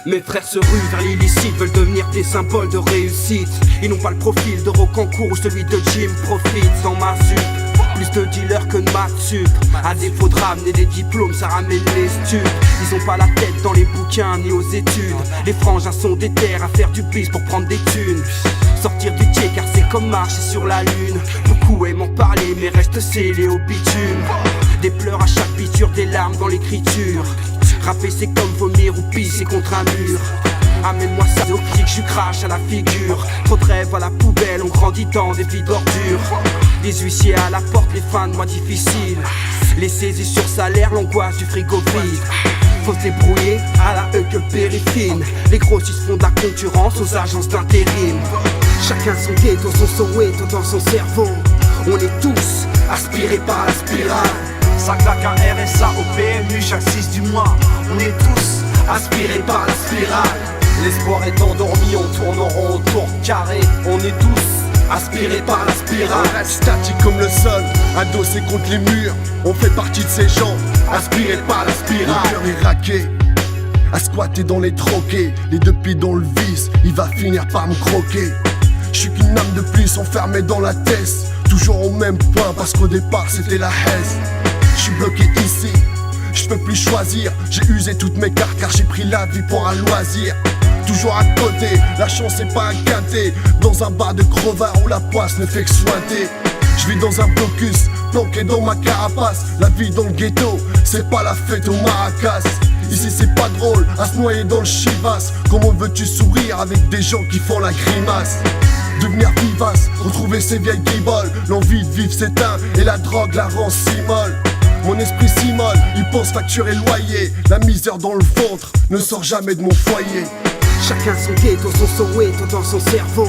Mes frères se ruent vers l'illicite, veulent devenir des symboles de réussite. Ils n'ont pas le profil de Rocancourt ou celui de Jim Profit. Dans ma zup, plus de dealers que de maths sup. À défaut de ramener des diplômes, ça ramène les stupes. Ils ont pas la tête dans les bouquins ni aux études. Les frangins sont des terres à faire du bis pour prendre des thunes. Sortir du tiers car c'est comme marcher sur la lune. Beaucoup aiment en parler mais restent scellés au bitume. Des pleurs à chaque biture, des larmes dans l'écriture. Rapper c'est comme vomir ou pisser contre un mur. Amène-moi ça au clic, je crache à la figure. Trop de rêves à la poubelle, on grandit dans des vies d'ordures. Les huissiers à la porte, les fins de mois difficiles. Les saisies sur salaire, l'angoisse du frigo vide. Faut se débrouiller à la que périfine. Les grossistes font de la concurrence aux agences d'intérim. Chacun son ghetto, son Soweto dans son cerveau. On est tous aspirés par la spirale. Ça claque un RSA au PMU chaque 6 du mois. On est tous aspirés par la spirale. L'espoir est endormi, on tourne en rond autour carré. On est tous aspirés par la spirale. On reste statique comme le sol, adossé contre les murs. On fait partie de ces gens, aspirés par la spirale. Le cœur est raqué, à squatter dans les troquets. Les deux pieds dans le vice, il va finir par me croquer. Je suis qu'une âme de plus enfermée dans la tête. Toujours au même point parce qu'au départ c'était la haine. Je suis bloqué ici, je peux plus choisir. J'ai usé toutes mes cartes car j'ai pris la vie pour un loisir. Toujours à côté, la chance est pas un quintet. Dans un bar de crevard où la poisse ne fait que sointer. Je vis dans un blocus, planqué dans ma carapace. La vie dans le ghetto, c'est pas la fête au maracas. Ici c'est pas drôle, à se noyer dans le chivas. Comment veux-tu sourire avec des gens qui font la grimace? Devenir vivace, retrouver ces vieilles guibolles. L'envie de vivre s'éteint et la drogue la rend si molle. Mon esprit s'immole, il pense facturer le loyer. La misère dans le ventre ne sort jamais de mon foyer. Chacun son ghetto, son Soweto dans son cerveau.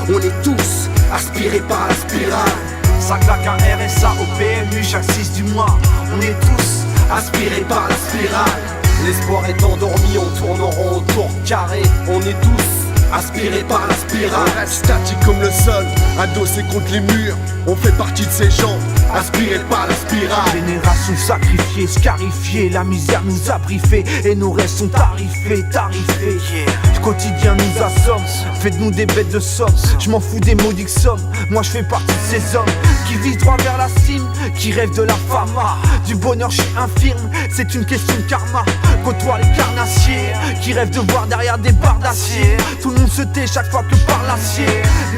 On est tous aspirés par la spirale. Ça claque un RSA au PMU chaque 6 du mois. On est tous aspirés par la spirale. L'espoir est endormi, on tourne en rond autour carré. On est tous aspirés par la spirale. On reste statique comme le sol, adossé contre les murs. On fait partie de ces gens, aspirés par la spirale. Génération sacrifiée, scarifiée, la misère nous a briefés et nos rêves sont tarifés. Le quotidien nous assomme, fait de nous des bêtes de somme. Je m'en fous des maudites sommes, moi je fais partie de ces hommes qui visent droit vers la cime, qui rêvent de la fama. Du bonheur je suis infirme, c'est une question de karma. Côtoie les carnassiers, qui rêvent de voir derrière des barres d'acier. Tout le monde se tait chaque fois que parle l'acier.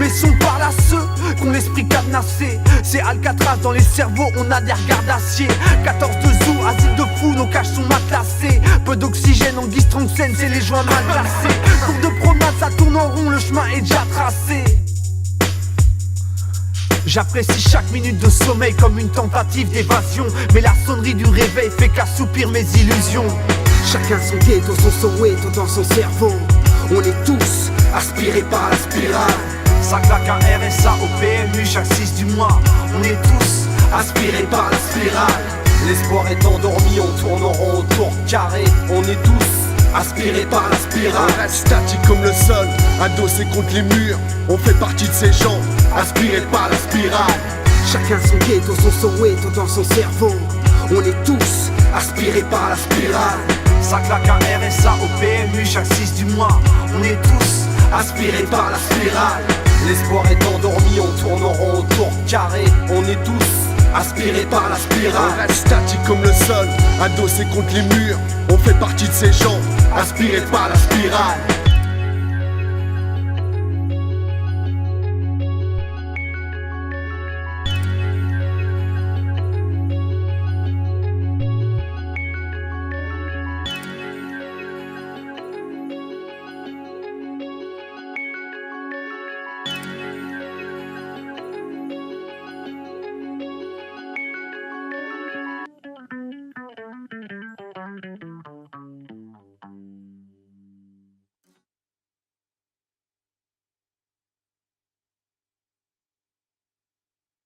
Mais sont par là ceux qui ont l'esprit cadenassé. C'est Alcatraz dans les cerveaux, on a des regards d'acier. 14 de zoo, asile de fou, nos caches sont matelassées. Peu d'oxygène en Guy Strongsen, c'est les joints mal placés. Cours de promenade, ça tourne en rond, le chemin est déjà tracé. J'apprécie chaque minute de sommeil comme une tentative d'évasion. Mais la sonnerie du réveil fait qu'assoupir mes illusions. Chacun son ghetto, son Soweto dans son cerveau. On est tous aspirés par la spirale. Ça claque un RSA au PMU chaque 6 du mois. On est tous aspirés par la spirale. L'espoir est endormi, on tourne en rond autour carré. On est tous aspirés par la spirale. On reste statique comme le sol, adossé contre les murs. On fait partie de ces gens, aspirés par la spirale. Chacun son ghetto, son Soweto dans son cerveau. On est tous aspirés par la spirale. Ça claque un RSA au PMU chaque 6 du mois. On est tous aspirés par la spirale. L'espoir est endormi, on tourne en rond autour carré. On est tous aspirés par la spirale. On reste statique comme le sol, adossé contre les murs. On fait partie de ces gens, aspirés par la spirale.